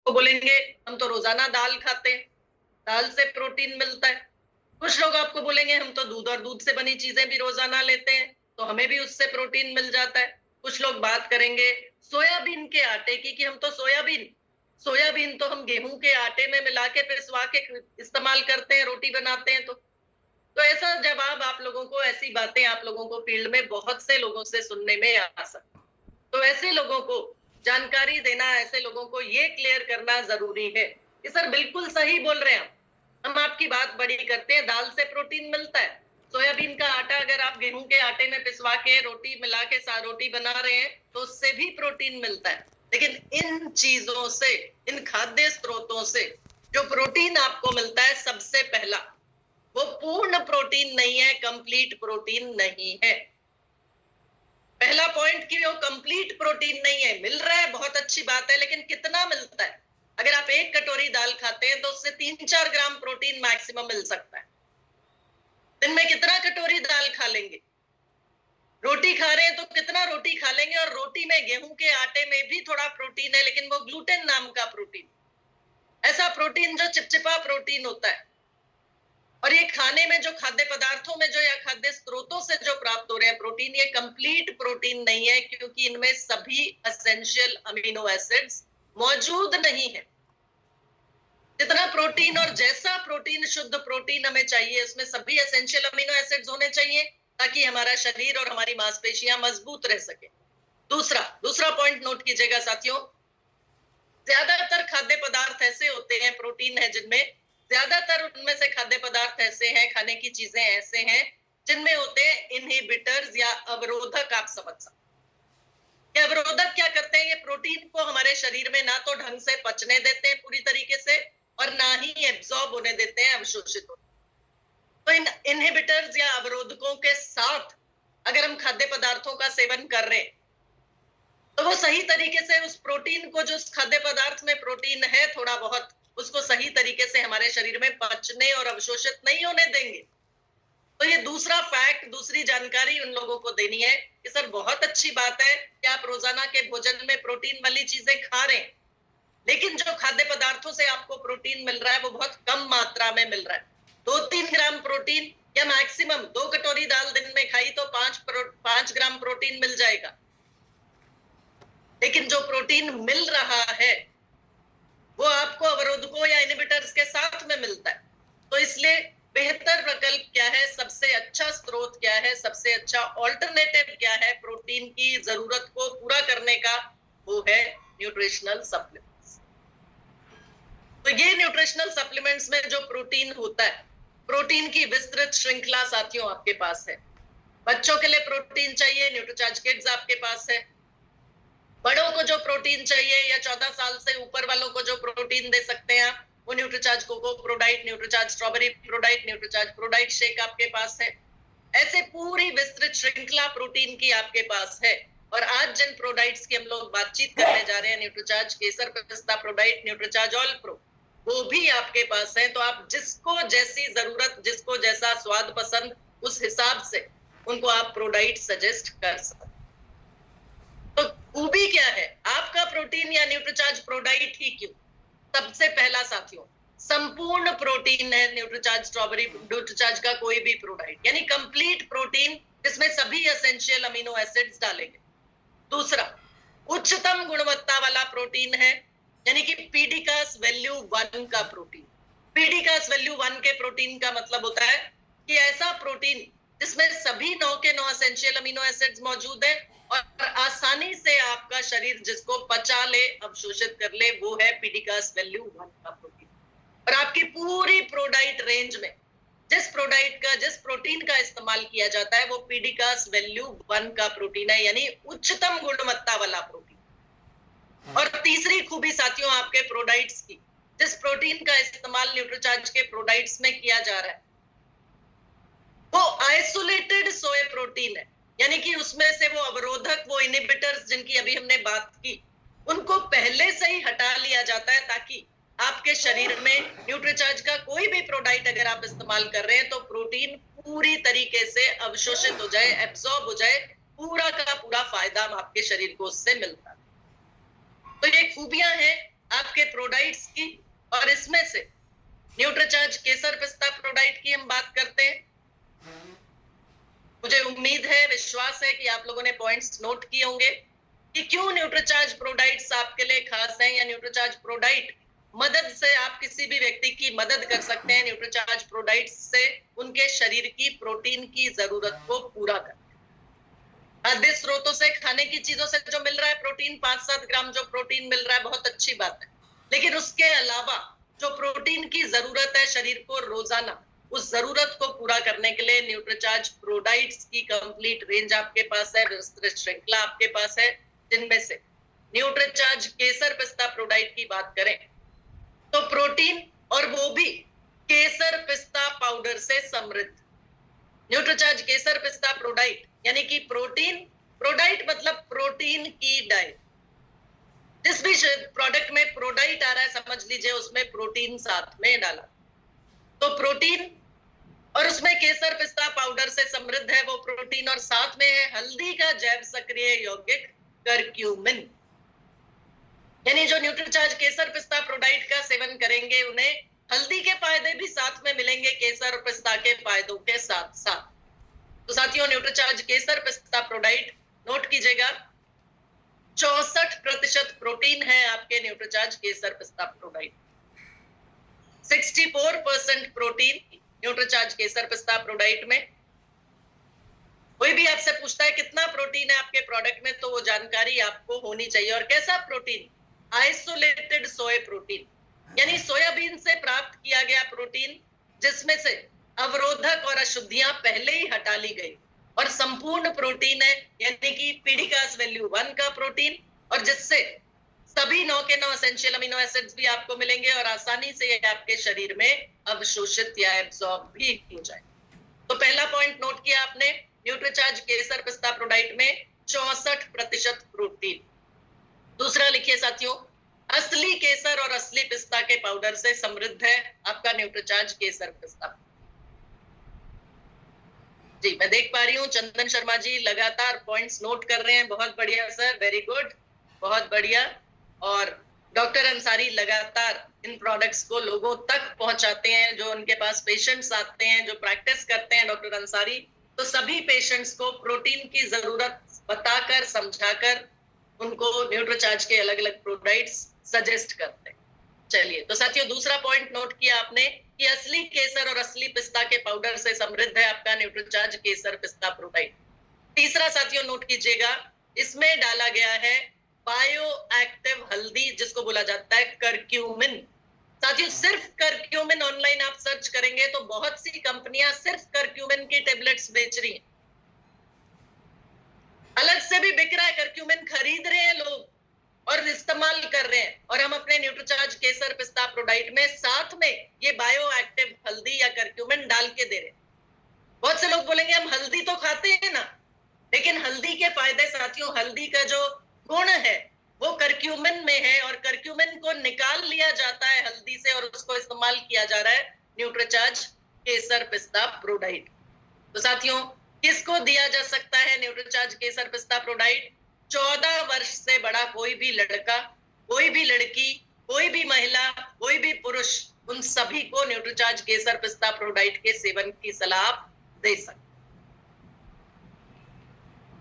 वो बोलेंगे हम तो रोजाना दाल खाते हैं, दाल से प्रोटीन मिलता है। कुछ लोग आपको बोलेंगे हम तो दूध और दूध से बनी चीजें भी रोजाना लेते हैं, तो हमें भी उससे प्रोटीन मिल जाता है। कुछ लोग बात करेंगे सोयाबीन के आटे की, कि हम तो सोयाबीन तो हम गेहूं के आटे में मिला के पिसवा के इस्तेमाल करते हैं, रोटी बनाते हैं। तो ऐसा जवाब आप लोगों को, ऐसी बातें आप लोगों को फील्ड में बहुत से लोगों से सुनने में आ सकती। तो ऐसे लोगों को जानकारी देना, ऐसे लोगों को ये क्लियर करना जरूरी है कि सर बिल्कुल सही बोल रहे हैं हम आपकी बात बड़ी करते हैं, दाल से प्रोटीन मिलता है। सोयाबीन का आटा अगर आप गेहूं के आटे में पिसवा के रोटी मिला के साथ रोटी बना रहे हैं तो उससे भी प्रोटीन मिलता है। लेकिन इन चीजों से, इन खाद्य स्रोतों से जो प्रोटीन आपको मिलता है, सबसे पहला वो पूर्ण प्रोटीन नहीं है, कंप्लीट प्रोटीन नहीं है। पहला पॉइंट कि वो कंप्लीट प्रोटीन नहीं है। मिल रहा है बहुत अच्छी बात है, लेकिन कितना मिलता है? अगर आप एक कटोरी दाल खाते हैं तो उससे 3-4 ग्राम प्रोटीन मैक्सिमम मिल सकता है। दिन में कितना कटोरी दाल खा लेंगे? रोटी खा रहे हैं तो कितना रोटी खा लेंगे? और रोटी में, गेहूं के आटे में भी थोड़ा प्रोटीन है, लेकिन वो ग्लूटेन नाम का प्रोटीन, ऐसा प्रोटीन जो चिपचिपा प्रोटीन होता है। और ये खाने में जो खाद्य पदार्थों में जो, या खाद्य स्रोतों से जो प्राप्त हो रहे हैं प्रोटीन, ये कंप्लीट प्रोटीन नहीं है, क्योंकि इनमें सभी एसेंशियल अमीनो एसिड्स मौजूद नहीं है। जितना प्रोटीन और जैसा प्रोटीन, शुद्ध प्रोटीन हमें चाहिए, उसमें सभी एसेंशियल अमीनो एसिड्स होने चाहिए ताकि हमारा शरीर और हमारी मांसपेशियां मजबूत रह सके। दूसरा पॉइंट नोट कीजिएगा साथियों, ज्यादातर खाद्य पदार्थ ऐसे होते हैं, प्रोटीन है जिनमें, ज्यादातर उनमें से खाद्य पदार्थ ऐसे हैं, खाने की चीजें ऐसे हैं जिनमें होते हैं इनहिबिटर्स या अवरोधक। आप समझ सकते हैं अवरोधक क्या करते हैं? ये प्रोटीन को हमारे शरीर में ना तो ढंग से पचने देते हैं पूरी तरीके से, और ना ही एब्जॉर्ब होने देते हैं, अवशोषित होते हैं। तो इन इनहिबिटर्स या अवरोधकों के साथ अगर हम खाद्य पदार्थों का सेवन कर रहे हैं तो वो सही तरीके से उस प्रोटीन को, जो उस खाद्य पदार्थ में प्रोटीन है थोड़ा बहुत, उसको सही तरीके से हमारे शरीर में पचने और अवशोषित नहीं होने देंगे। तो ये दूसरा फैक्ट, दूसरी जानकारी उन लोगों को देनी है कि सर बहुत अच्छी बात है कि आप रोजाना के भोजन में प्रोटीन वाली चीजें खा रहे हैं, लेकिन जो खाद्य पदार्थों से आपको प्रोटीन मिल रहा है वो बहुत कम मात्रा में मिल रहा है। 2-3 ग्राम प्रोटीन, या मैक्सिमम 2 कटोरी दाल दिन में खाई तो 5 ग्राम प्रोटीन मिल जाएगा। लेकिन जो प्रोटीन मिल रहा है वो आपको अवरोधकों या इनहिबिटर्स के साथ में मिलता है। तो इसलिए बेहतर विकल्प क्या है, सबसे अच्छा स्रोत क्या है, सबसे अच्छा ऑल्टरनेटिव क्या है प्रोटीन की जरूरत को पूरा करने का? वो है न्यूट्रिशनल सप्लीमेंट्स। तो ये न्यूट्रिशनल सप्लीमेंट्स में जो प्रोटीन होता है, प्रोटीन की विस्तृत श्रृंखला साथियों आपके पास है। बच्चों के लिए प्रोटीन चाहिए, न्यूट्रीचार्ज किड्स आपके पास है। बड़ों को जो प्रोटीन चाहिए, या 14 साल से ऊपर वालों को जो प्रोटीन दे सकते हैं, वो Nutricharge cocoa ProDiet, Nutricharge strawberry ProDiet, Nutricharge ProDiet shake आपके पास है। ऐसे पूरी विस्तृत श्रृंखला प्रोटीन की आपके पास है। और आज जिन प्रोडाइट्स की हम लोग बातचीत करने जा रहे हैं, न्यूट्रीचार्ज केसर पिस्ता प्रोडाइट, न्यूट्रीचार्ज ऑल प्रो, वो भी आपके पास है। तो आप जिसको जैसी जरूरत, जिसको जैसा स्वाद पसंद, उस हिसाब से उनको आप प्रोडाइट सजेस्ट कर सकते हैं। तो खूबी क्या है आपका प्रोटीन या न्यूट्रीचार्ज प्रोडाइट ही क्यों? सबसे पहला साथियों, संपूर्ण प्रोटीन है न्यूट्रीचार्ज स्ट्रॉबेरी, न्यूट्रीचार्ज का कोई भी प्रोडाइट, यानी कंप्लीट प्रोटीन जिसमें सभी एसेंशियल अमीनो एसिड्स डालेंगे। दूसरा, उच्चतम गुणवत्ता वाला प्रोटीन है, यानी कि पीडीकास वैल्यू 1 का प्रोटीन। पीडीकास वैल्यू 1 के प्रोटीन का मतलब होता है कि ऐसा प्रोटीन जिसमें सभी 9 के 9 एसेंशियल अमीनो एसिड्स मौजूद है और आसानी से आपका शरीर जिसको पचा ले, अवशोषित कर ले, वो है पीडीकास वैल्यू 1 का प्रोटीन। और आपकी पूरी प्रोडाइट रेंज में जिस प्रोटीन का इस्तेमाल किया जाता है वो पीडीकास वैल्यू 1 का प्रोटीन है, यानी उच्चतम गुणवत्ता वाला प्रोटीन। और तीसरी खूबी साथियों आपके प्रोडाइट्स की, जिस प्रोटीन का इस्तेमाल न्यूट्रीचार्ज के प्रोडाइट्स में किया जा रहा है वो आइसोलेटेड सोए प्रोटीन है, यानी कि उसमें से वो अवरोधक, वो इनहिबिटर्स जिनकी अभी हमने बात की, उनको पहले से ही हटा लिया जाता है ताकि आपके शरीर में न्यूट्रीचार्ज का कोई भी प्रोडाक्ट अगर आप इस्तेमाल कर रहे हैं तो प्रोटीन पूरी तरीके से अवशोषित हो जाए, एब्जॉर्ब हो जाए, पूरा का पूरा फायदा आपके शरीर को उससे मिलता है। तो ये खूबियां हैं आपके प्रोडाइट्स की, और इसमें से न्यूट्रीचार्ज केसर पिस्ता प्रोडाइट की हम बात करते हैं। मुझे उम्मीद है, विश्वास है कि आप लोगों ने पॉइंट्स नोट किए होंगे कि क्यों न्यूट्रीचार्ज प्रोडाइट्स आपके लिए खास हैं, या न्यूट्रीचार्ज प्रोडाइट मदद से आप किसी भी व्यक्ति की मदद कर सकते हैं न्यूट्रीचार्ज प्रोडाइट्स से उनके शरीर की प्रोटीन की जरूरत को पूरा कर। खाद्य स्रोतों से, खाने की चीजों से जो मिल रहा है प्रोटीन, 5-7 ग्राम जो प्रोटीन मिल रहा है, बहुत अच्छी बात है, लेकिन उसके अलावा जो प्रोटीन की जरूरत है शरीर को रोजाना, उस जरूरत को पूरा करने के लिए न्यूट्रीचार्ज प्रोडाइट्स की कंप्लीट रेंज आपके पास है, विस्तृत श्रृंखला आपके पास है, जिनमें से न्यूट्रीचार्ज केसर पिस्ता प्रोडाइट की बात करें तो प्रोटीन, और वो भी केसर पिस्ता पाउडर से समृद्ध। न्यूट्रीचार्ज केसर पिस्ता प्रोडाइट यानी कि प्रोटीन, प्रोडाइट मतलब प्रोटीन की डाइट। जिस भी प्रोडक्ट में प्रोडाइट आ रहा है समझ लीजिए उसमें प्रोटीन साथ में डाला, तो प्रोटीन और उसमें केसर पिस्ता पाउडर से समृद्ध है वो प्रोटीन, और साथ में है हल्दी का जैव सक्रिय यौगिक करक्यूमिन। यानी जो न्यूट्रीचार्ज केसर पिस्ता प्रोडाइट का सेवन करेंगे उन्हें हल्दी के फायदे भी साथ में मिलेंगे केसर और पिस्ता के फायदों के साथ साथ। तो साथियों, न्यूट्रीचार्ज केसर पिस्ता प्रोडाइट नोट कीजिएगा, 64% प्रोटीन है आपके न्यूट्रीचार्ज केसर पिस्ता प्रोडाइट, 64% प्रोटीन न्यूट्रीचार्ज केसर पिस्ता प्रोडाइट में। कोई भी आपसे पूछता है कितना प्रोटीन है आपके प्रोडक्ट में, तो वो जानकारी आपको होनी चाहिए। और कैसा प्रोटीन? आइसोलेटेड सोया प्रोटीन, यानी सोयाबीन से प्राप्त किया गया प्रोटीन, जिसमें से अवरोधक और अशुद्धियां पहले ही हटा ली गई, और संपूर्ण प्रोटीन है, यानी कि पीडिकास वैल्यू 1 का प्रोटीन, और जिससे सभी 9 के 9 एसेंशियल अमीनो एसिड्स भी आपको मिलेंगे और आसानी से ये आपके शरीर में अवशोषित या एब्सॉर्ब भी हो जाए। तो पहला पॉइंट नोट किया आपने, न्यूट्रीचार्ज केसर पिस्ता प्रोडाइट में 64% प्रोटीन। दूसरा लिखिए साथियों, असली केसर और असली पिस्ता के पाउडर से समृद्ध है आपका न्यूट्रीचार्ज केसर पिस्ता। जी, मैं देख पा रही हूँ चंदन शर्मा जी लगातार पॉइंट्स नोट कर रहे हैं, बहुत बढ़िया सर, वेरी गुड, बहुत बढ़िया। और डॉक्टर अंसारी लगातार इन प्रोडक्ट्स को लोगों तक पहुंचाते हैं, जो उनके पास पेशेंट्स आते हैं, जो प्रैक्टिस करते हैं डॉक्टर अंसारी, तो सभी पेशेंट्स को प्रोटीन की जरूरत बताकर समझाकर उनको न्यूट्रीचार्ज के अलग अलग प्रोडक्ट्स सजेस्ट करते हैं। चलिए, तो साथियों दूसरा पॉइंट नोट किया आपने कि असली केसर और असली पिस्ता के पाउडर से समृद्ध है आपका न्यूट्रीचार्ज केसर पिस्ता प्रोडाइट। तीसरा साथियों नोट कीजिएगा, इसमें डाला गया है बायो एक्टिव हल्दी, जिसको बोला जाता है करक्यूमिन। साथियों, सिर्फ करक्यूमिन ऑनलाइन आप सर्च करेंगे तो बहुत सी कंपनियां सिर्फ करक्यूमिन की टेबलेट्स बेच रही हैं, अलग से भी बिक रहा है, करक्यूमिन खरीद रहे हैं लोग और इस्तेमाल कर रहे हैं, और हम अपने न्यूट्रीचार्ज केसर पिस्ता प्रोडाइट में साथ में ये बायो एक्टिव हल्दी या करक्यूमिन डाल के दे रहे हैं। बहुत से लोग बोलेंगे हम हल्दी तो खाते हैं ना, लेकिन हल्दी के फायदे साथियों, हल्दी का जो गुण है वो करक्यूमिन में है, और करक्यूमिन को निकाल लिया जाता है हल्दी से और उसको इस्तेमाल किया जा रहा है न्यूट्रीचार्ज केसर पिस्ता प्रोडाइट। तो साथियों, किसको दिया जा सकता है न्यूट्रीचार्ज केसर पिस्ता प्रोडाइट? 14 वर्ष से बड़ा कोई भी लड़का, कोई भी लड़की, कोई भी महिला, कोई भी पुरुष, उन सभी को न्यूट्रीचार्ज केसर पिस्ता प्रोडाइट के सेवन की सलाह दे सकते।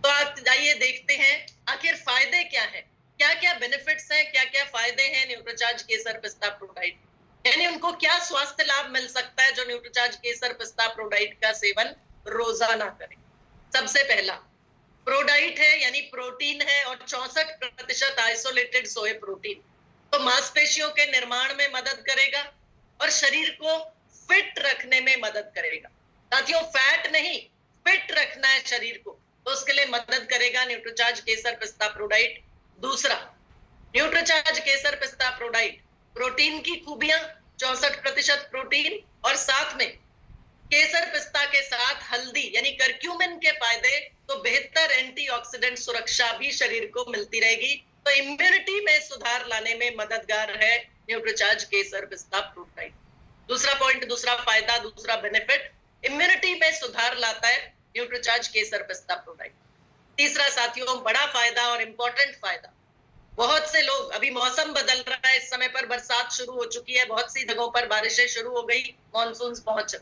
तो आज आइए देखते हैं आखिर फायदे क्या है, क्या क्या बेनिफिट्स हैं, क्या क्या फायदे हैं न्यूट्रीचार्ज केसर पिस्ता प्रोडाइट, यानी उनको क्या स्वास्थ्य लाभ मिल सकता है जो न्यूट्रीचार्ज केसर पिस्ता प्रोडाइट का सेवन रोजाना करें। सबसे पहला प्रोडाइट है, यानी प्रोटीन है, और 64% आइसोलेटेड सोया प्रोटीन, तो मांसपेशियों के निर्माण में मदद करेगा और शरीर को फिट रखने में मदद करेगा। साथियों, फैट नहीं, फिट रखना है शरीर को, तो उसके लिए मदद करेगा न्यूट्रीचार्ज केसर पिस्ता प्रोडाइट। दूसरा, न्यूट्रीचार्ज केसर पिस्ता प्रोडाइट, प्रोटीन की खूबियां, 64% प्रोटीन, और साथ में केसर पिस्ता के साथ हल्दी यानी करक्यूमिन के फायदे, तो बेहतर एंटीऑक्सीडेंट सुरक्षा भी शरीर को मिलती रहेगी, तो इम्यूनिटी में सुधार लाने में मददगार है न्यूट्रीचार्ज केसर पिस्ता प्रोडाइट। दूसरा पॉइंट, दूसरा फायदा, दूसरा बेनिफिट, इम्यूनिटी में सुधार लाता है न्यूट्रीचार्ज केसर पिस्ता प्रोडाइट। तीसरा साथियों, बड़ा फायदा और इंपॉर्टेंट फायदा, बहुत से लोग, अभी मौसम बदल रहा है, इस समय पर बरसात शुरू हो चुकी है, बहुत सी जगहों पर बारिशें शुरू हो गई, मॉनसून पहुंच।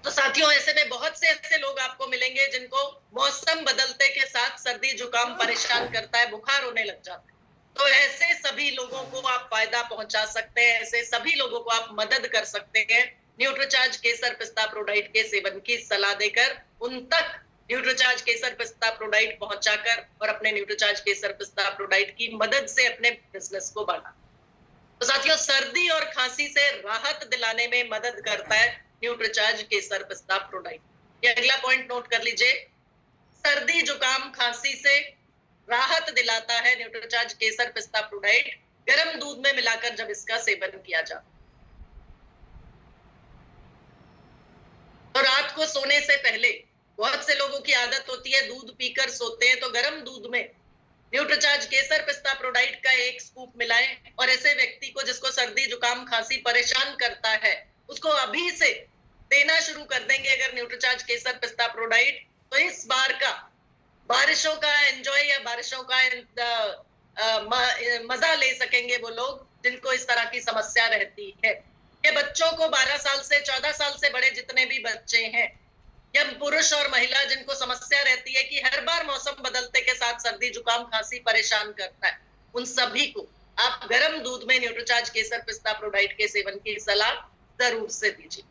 तो साथियों, ऐसे में बहुत से ऐसे लोग आपको मिलेंगे जिनको मौसम बदलते के साथ सर्दी जुकाम परेशान करता है, बुखार होने लग जाता है। तो ऐसे सभी लोगों को आप फायदा पहुंचा सकते हैं, ऐसे सभी लोगों को आप मदद कर सकते हैं न्यूट्रीचार्ज केसर पिस्ता प्रोडाइट के सेवन की सलाह देकर, उन तक न्यूट्रीचार्ज केसर पिस्ता प्रोडाइट पहुंचाकर और अपने न्यूट्रीचार्ज केसर पिस्ता प्रोडाइट की मदद से अपने बिजनेस को बढ़ा। तो साथियों, सर्दी और खांसी से राहत दिलाने में मदद करता है न्यूट्रीचार्ज केसर पिस्ता प्रोडाइट। ये अगला पॉइंट नोट कर लीजिए, सर्दी जुकाम खांसी से राहत दिलाता है न्यूट्रीचार्ज केसर पिस्ता प्रोडाइट, गर्म दूध में मिलाकर जब इसका सेवन किया जाए। तो रात को सोने से पहले बहुत से लोगों की आदत होती है दूध पीकर सोते हैं, तो गर्म दूध में न्यूट्रीचार्ज केसर पिस्ता प्रोडाइट का एक स्कूप मिलाएं और ऐसे व्यक्ति को जिसको सर्दी जुकाम खांसी परेशान करता है, उसको अभी से देना शुरू कर देंगे अगर न्यूट्रीचार्ज केसर पिस्ता प्रोडाइट, तो इस बार का बारिशों का एंजॉय या बारिशों का मजा ले सकेंगे वो लोग जिनको इस तरह की समस्या रहती है। ये बच्चों को 12 साल से 14 साल से बड़े जितने भी बच्चे हैं, या पुरुष और महिला जिनको समस्या रहती है कि हर बार मौसम बदलते के साथ सर्दी जुकाम खांसी परेशान करता है, उन सभी को आप गर्म दूध में न्यूट्रीचार्ज केसर पिस्ता प्रोडाइट के सेवन की सलाह जरूर से दीजिए।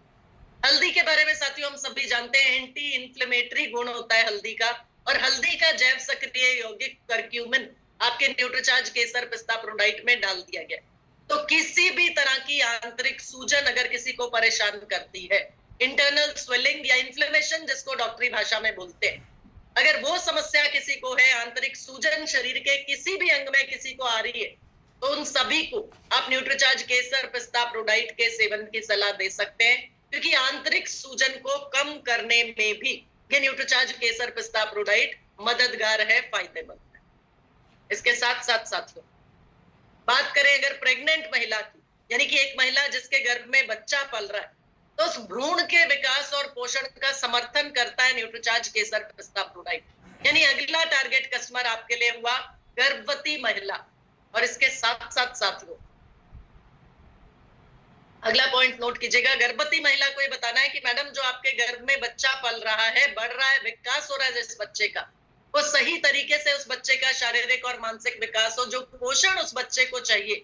हल्दी के बारे में साथियों हम सभी जानते हैं, एंटी इंफ्लेमेटरी गुण होता है हल्दी का, और हल्दी का जैव सक्रिय यौगिक करक्यूमिन आपके न्यूट्रीचार्ज केसर पिस्ता प्रोडाइट में डाल दिया गया। तो किसी भी तरह की आंतरिक सूजन अगर किसी को परेशान करती है, इंटरनल स्वेलिंग या इन्फ्लेमेशन जिसको डॉक्टरी भाषा में बोलते हैं, अगर वो समस्या किसी को है, आंतरिक सूजन शरीर के किसी भी अंग में किसी को आ रही है, तो उन सभी को आप न्यूट्रीचार्ज केसर पिस्ता प्रोडाइट के सेवन की सलाह दे सकते हैं, क्योंकि आंतरिक सूजन को कम करने में भी ये न्यूट्रीचार्ज केसर पिस्ता प्रोडाइट मददगार है, फायदेमंद है। इसके साथ साथ साथियों, बात करें अगर प्रेग्नेंट महिला की, यानी कि एक महिला जिसके गर्भ में बच्चा पल रहा है, तो उस भ्रूण के विकास और पोषण का समर्थन करता है न्यूट्रीचार्ज केसर पिस्ता प्रोडाइट। यानी अगला टारगेट कस्टमर आपके लिए हुआ गर्भवती महिला। और इसके साथ साथ साथियों, अगला पॉइंट नोट कीजिएगा, गर्भवती महिला को ये बताना है कि मैडम जो आपके गर्भ में बच्चा पल रहा है, बढ़ रहा है, विकास हो रहा है इस बच्चे का, वो सही तरीके से उस बच्चे का शारीरिक और मानसिक विकास हो, जो पोषण उस बच्चे को चाहिए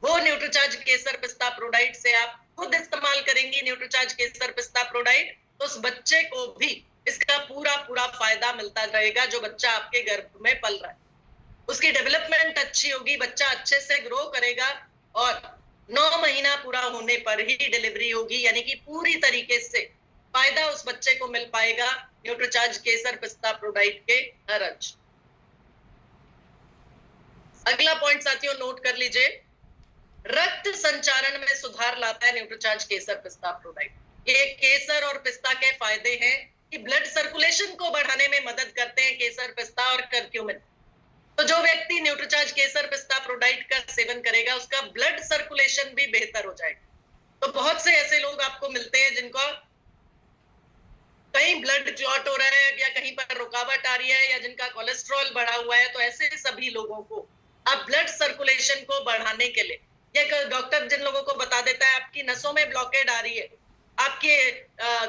वो न्यूट्रीचार्ज केसर पिस्ता प्रोडाइट से आप खुद इस्तेमाल करेंगी न्यूट्रीचार्ज केसर पिस्ता प्रोडाइट, तो उस बच्चे को भी इसका पूरा पूरा फायदा मिलता रहेगा जो बच्चा आपके गर्भ में पल रहा है। उसकी डेवलपमेंट अच्छी होगी, बच्चा अच्छे से ग्रो करेगा और 9 महीना पूरा होने पर ही डिलीवरी होगी, यानी कि पूरी तरीके से फायदा उस बच्चे को मिल पाएगा न्यूट्रीचार्ज केसर पिस्ता प्रोडाइट के हर अंश। अगला पॉइंट साथियों नोट कर लीजिए, रक्त संचारण में सुधार लाता है न्यूट्रीचार्ज केसर पिस्ता प्रोडाइट। ये केसर और पिस्ता के फायदे हैं कि ब्लड सर्कुलेशन को बढ़ाने में मदद करते हैं केसर, पिस्ता और करक्यूमिन। तो जो व्यक्ति न्यूट्रीचार्ज केसर पिस्ता प्रोडाइट का सेवन करेगा उसका ब्लड सर्कुलेशन भी बेहतर हो जाएगा। तो बहुत से ऐसे लोग आपको मिलते हैं जिनको कहीं ब्लड क्लॉट हो रहा है या कहीं पर रुकावट आ रही है या जिनका कोलेस्ट्रॉल बढ़ा हुआ है, तो ऐसे सभी लोगों को आप ब्लड सर्कुलेशन को बढ़ाने के लिए, या डॉक्टर जिन लोगों को बता देता है आपकी नसों में ब्लॉकेड आ रही है, आपके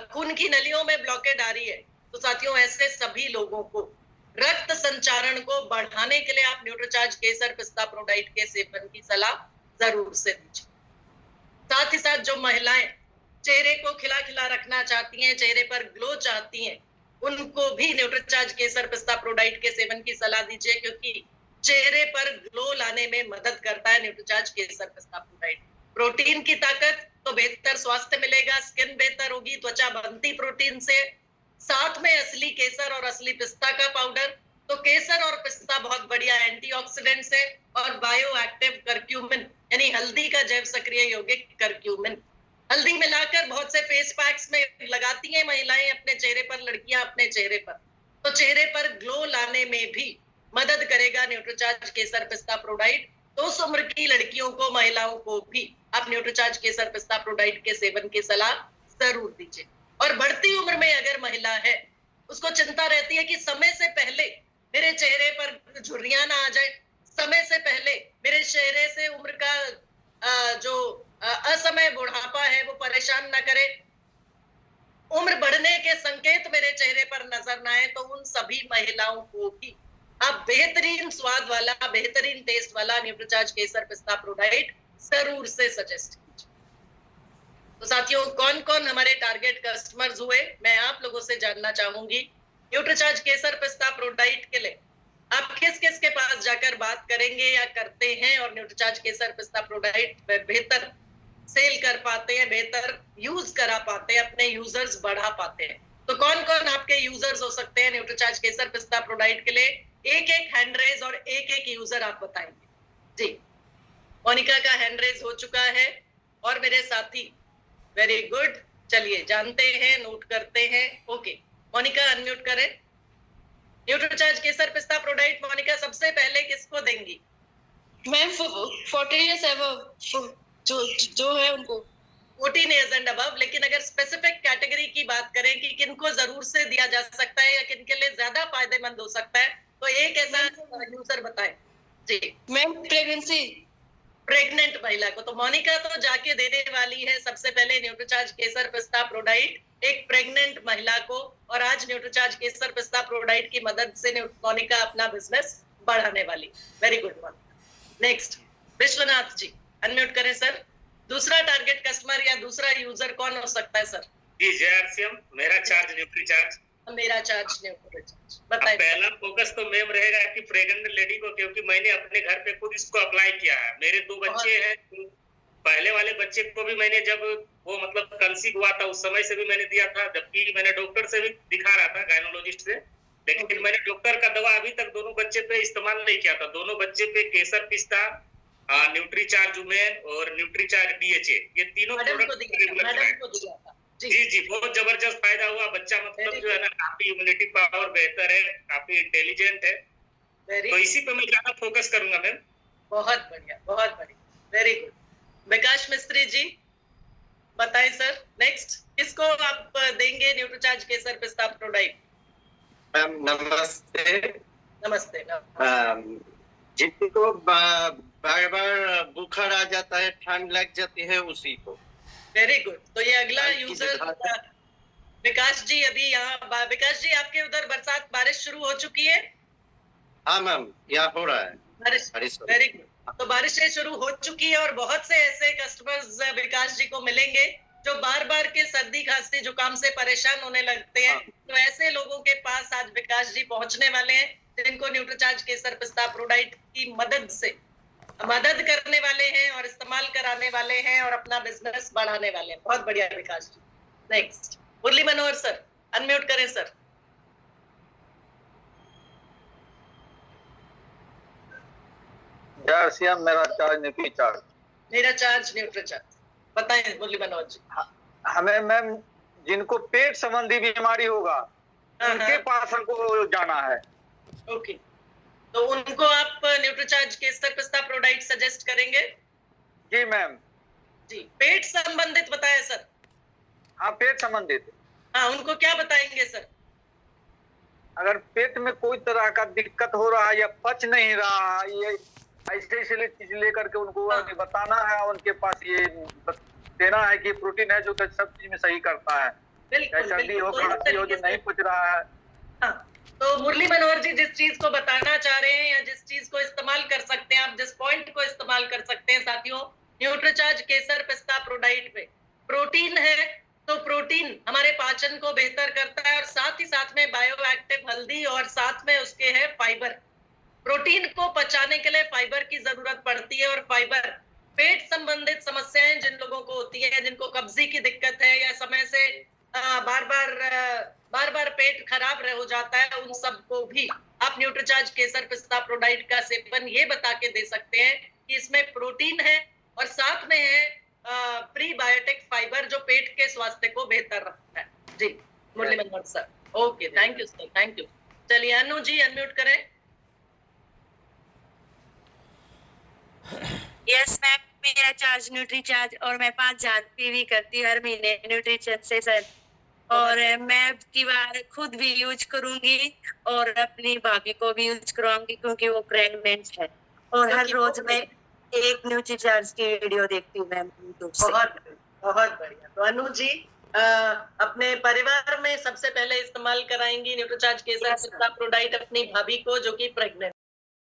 खून की नलियों में ब्लॉकेड आ रही है, तो साथियों ऐसे सभी लोगों को रक्त संचारण को बढ़ाने के लिए आप न्यूट्रीचार्ज केसर पिस्ता प्रोडाइट के सेवन की सलाह जरूर से दीजिए। साथ ही साथ जो महिलाएं चेहरे को खिला खिला रखना चाहती हैं, चेहरे पर ग्लो चाहती हैं, उनको भी न्यूट्रीचार्ज केसर पिस्ता प्रोडाइट के सेवन की सलाह दीजिए, क्योंकि चेहरे पर ग्लो लाने में मदद करता है न्यूट्रीचार्ज केसर पिस्ता प्रोडाइट। प्रोटीन की ताकत, तो बेहतर स्वास्थ्य मिलेगा, स्किन बेहतर होगी, त्वचा बनती प्रोटीन से, साथ में असली केसर और असली पिस्ता का पाउडर। तो केसर और पिस्ता बहुत बढ़िया एंटीऑक्सीडेंट्स है, और बायो एक्टिव करक्यूमिन यानी हल्दी का जैव सक्रिय यौगिक करक्यूमिन, हल्दी मिलाकर बहुत से फेस पैक्स में लगाती हैं महिलाएं अपने चेहरे पर, लड़कियां अपने चेहरे पर, तो चेहरे पर ग्लो लाने में भी मदद करेगा न्यूट्रीचार्ज केसर पिस्ता प्रोडाइट। तो उस उम्र की लड़कियों को, महिलाओं को भी आप न्यूट्रीचार्ज केसर पिस्ता प्रोडाइट के सेवन की सलाह जरूर दीजिए। और बढ़ती उम्र में अगर महिला है, उसको चिंता रहती है कि समय से पहले मेरे चेहरे पर झुर्रियां ना आ जाए, समय से पहले मेरे चेहरे से उम्र का जो असमय बुढ़ापा है वो परेशान ना करे, उम्र बढ़ने के संकेत मेरे चेहरे पर नजर ना आए, तो उन सभी महिलाओं को भी आप बेहतरीन स्वाद वाला, बेहतरीन टेस्ट वाला न्यूट्रीचार्ज केसर पिस्ता प्रोडाइट जरूर से सजेस्ट कीजिए। तो साथियों, कौन कौन हमारे टारगेट कस्टमर्स हुए, मैं आप लोगों से जानना चाहूंगी। न्यूट्रीचार्ज केसर पिस्ता प्रोडाइट के लिए आप किस किस के पास जाकर बात करेंगे या करते हैं और न्यूट्रीचार्ज केसर पिस्ता प्रोडाइट बेहतर सेल कर पाते हैं, बेहतर यूज करा पाते हैं, अपने यूजर्स बढ़ा पाते हैं। तो कौन कौन आपके यूजर्स हो सकते हैं न्यूट्रीचार्ज केसर पिस्ता प्रोडाइट के लिए? एक एक हैंड रेज और एक एक यूजर आप बताएंगे। जी, मोनिका का हैंड रेज हो चुका है और मेरे साथी, वेरी गुड। चलिए जानते हैं, नोट करते हैं। ओके, मोनिका अनम्यूट करें। न्यूट्रीचार्ज केसर पिस्ता प्रोडाइट मोनिका सबसे पहले किसको देंगी? मैम 40 years above जो है उनको। 14 years and above। लेकिन अगर स्पेसिफिक कैटेगरी की बात करें कि किनको जरूर से दिया जा सकता है या किनके लिए ज्यादा फायदेमंद हो सकता है, तो एक ऐसा यूजर बताएं। जी मैम, प्रेग्नेंट महिला को। तो मोनिका तो जाके देने वाली है सबसे पहले न्यूट्रीचार्ज केसर पिस्ता प्रोडाइट एक प्रेग्नेंट महिला को, और आज न्यूट्रीचार्ज केसर पिस्ता प्रोडाइट की मदद से मोनिका अपना बिजनेस बढ़ाने वाली। Very good one. Next, Vishwanath ji unmute करें सर। दूसरा टारगेट कस्टमर या दूसरा यूजर कौन हो सकता है सर? जी, जय आरसीएम। मेरा चार्ज न्यूट्रीचार्ज। मेरा चार्ज न्यूट्रीचार्ज बताइए। पहला फोकस तो मैम रहेगा कि प्रेग्नेंट लेडी को, क्योंकि मैंने अपने घर पे खुद इसको अप्लाई किया है। मेरे 2 बच्चे हैं। पहले वाले बच्चे को भी मैंने जब वो मतलब कंसीव हुआ था उस समय से भी मैंने दिया था, जबकि मैंने डॉक्टर से भी दिखा रहा था, गायनोलॉजिस्ट से, लेकिन मैंने डॉक्टर का दवा अभी तक दोनों बच्चे पे इस्तेमाल नहीं किया था। दोनों बच्चे पे केसर पिस्ता, न्यूट्रीचार्ज वुमेन और न्यूट्रीचार्ज डीएचए, ये तीनों प्रोडक्ट जी जी बहुत जबरदस्त फायदा हुआ। बच्चा मतलब जो है ना काफी इम्यूनिटी पावर बेहतर है, काफी इंटेलिजेंट है, तो इसी पे मैं ज्यादा फोकस करूंगा मैम। बहुत बढ़िया, बहुत बढ़िया, वेरी गुड। विकास मिस्त्री जी बताएं सर, नेक्स्ट किसको आप देंगे न्यूट्रीचार्ज केसर पिस्ता प्रोडाइट? मैम नमस्ते। नमस्ते। जिनको बार बार बुखार आ जाता है, ठंड लग जाती है, उसी को। Very good. तो ये अगला यूजर विकास जी, अभी यहाँ विकास जी आपके उधर बरसात बारिश शुरू हो चुकी है? हाँ मैम, यहाँ हो रहा है बारिश। Very good. तो बारिशें शुरू हो चुकी है और बहुत से ऐसे कस्टमर्स विकास जी को मिलेंगे जो बार बार के सर्दी खांसी जुकाम से परेशान होने लगते हैं। तो ऐसे लोगों के पास आज विकास जी पहुंचने वाले हैं जिनको न्यूट्रीचार्ज केसर पिस्ता प्रोडाइट की मदद करने वाले हैं और इस्तेमाल कराने वाले हैं और अपना बिजनेस बढ़ाने वाले हैं। बहुत बढ़िया विकास जी। नेक्स्ट, मुरली मनोहर सर अनम्यूट करें सर। मेरा चार्ज न्यूट्रीचार्ज। मेरा चार्ज न्यूट्रीचार्ज बताएं मुरली मनोहर जी। हमें मैम जिनको पेट संबंधी बीमारी होगा उनके पास हमको जाना है। ओके, तो उनको आप न्यूट्रीचार्ज केसर पिस्ता प्रोडाइट सजेस्ट करेंगे? जी मैम। जी, पेट संबंधित बताया सर? हाँ, पेट संबंधित। हाँ, उनको क्या बताएंगे सर? अगर पेट में कोई तरह का दिक्कत हो रहा है या पच नहीं रहा है, ये ऐसे चीज लेकर के उनको बताना है। उनके पास ये देना है कि प्रोटीन है जो सब चीज में सही करता है। सर्दी हो, खांसी हो, जो नहीं पच रहा है। हाँ, तो मुरली मनोहर जी जिस चीज को बताना चाह रहे हैं या जिस चीज को इस्तेमाल कर सकते हैं, आप जिस पॉइंट को इस्तेमाल कर सकते हैं साथियों, न्यूट्रीचार्ज केसर पिस्ता प्रोडाइट में प्रोटीन है। तो प्रोटीन हमारे पाचन को बेहतर करता है और साथ ही साथ में बायो एक्टिव हल्दी और साथ में उसके है फाइबर। प्रोटीन को पचाने के लिए फाइबर की जरूरत पड़ती है और फाइबर पेट संबंधित समस्याएं जिन लोगों को होती है, जिनको कब्जी की दिक्कत है या समय से बार बार पेट खराब हो जाता है, उन सबको भी आप न्यूट्रीचार्ज केसर पिस्ता प्रोडाइट का सेवन ये बता के दे सकते हैं कि इसमें प्रोटीन है और साथ में है प्रीबायोटिक फाइबर जो पेट के स्वास्थ्य को बेहतर रखता है। जी Murli Manohar sir, okay, thank you sir, thank you. चलिए अनु जी अनम्यूट करें। यस मैम, मेरा चार्ज न्यूट्रीचार्ज और मैं 5 जान भी करती हूँ हर महीने न्यूट्रीशन से सर। और मैं अब की बार खुद भी यूज करूंगी और अपनी भाभी को भी यूज करवाऊंगी क्योंकि वो प्रेग्नेंट है। और हर रोज मैं एक न्यूट्रीचार्ज की वीडियो देखती हूँ मैम यूट्यूब से। बहुत बढ़िया। तो अनु जी अपने परिवार में सबसे पहले इस्तेमाल कराएंगी न्यूट्रीचार्ज के साथ प्रोडाइट अपनी भाभी को जो कि प्रेग्नेंट